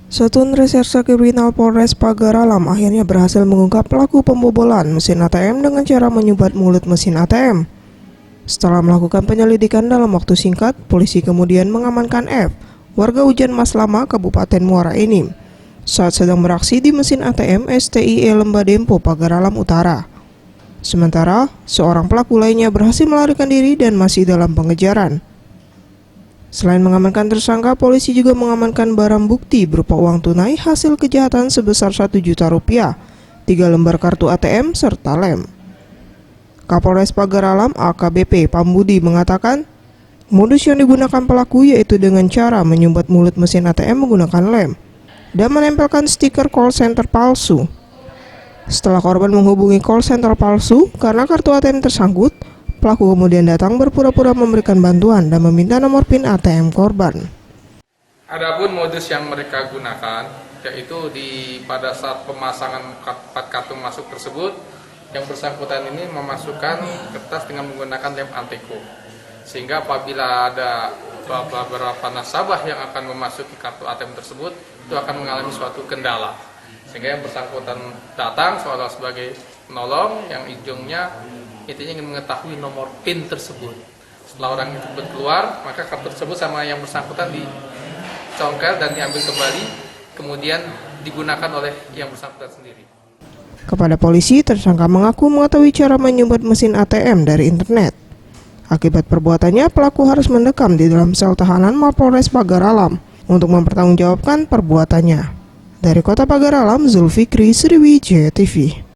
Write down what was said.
Satuan Reserse Kriminal Polres Pagar Alam akhirnya berhasil mengungkap pelaku pembobolan mesin ATM dengan cara menyumbat mulut mesin ATM. Setelah melakukan penyelidikan dalam waktu singkat, polisi kemudian mengamankan F, warga Hujan Mas Lama, Kabupaten Muara Enim, saat sedang beraksi di mesin ATM STIE Lembah Dempo, Pagar Alam Utara. Sementara, seorang pelaku lainnya berhasil melarikan diri dan masih dalam pengejaran. Selain mengamankan tersangka, polisi juga mengamankan barang bukti berupa uang tunai hasil kejahatan sebesar Rp1 juta, 3 lembar kartu ATM, serta lem. Kapolres Pagar Alam AKBP Pambudi mengatakan, modus yang digunakan pelaku yaitu dengan cara menyumbat mulut mesin ATM menggunakan lem dan menempelkan stiker call center palsu. Setelah korban menghubungi call center palsu karena kartu ATM tersangkut, pelaku kemudian datang berpura-pura memberikan bantuan dan meminta nomor PIN ATM korban. Adapun modus yang mereka gunakan yaitu pada saat pemasangan kartu masuk tersebut, yang bersangkutan ini memasukkan kertas dengan menggunakan lem anteko. Sehingga apabila ada beberapa nasabah yang akan memasuki kartu ATM tersebut, itu akan mengalami suatu kendala. Sehingga yang bersangkutan datang seolah sebagai penolong yang ujungnya intinya ingin mengetahui nomor PIN tersebut. Setelah orang itu keluar, maka kartu tersebut sama yang bersangkutan dicongkel dan diambil kembali, kemudian digunakan oleh yang bersangkutan sendiri. Kepada polisi, tersangka mengaku mengetahui cara menyumbat mesin ATM dari internet. Akibat perbuatannya, pelaku harus mendekam di dalam sel tahanan Mapolres Pagar Alam untuk mempertanggungjawabkan perbuatannya. Dari Kota Pagar Alam, Zulfikri, Sriwijaya TV.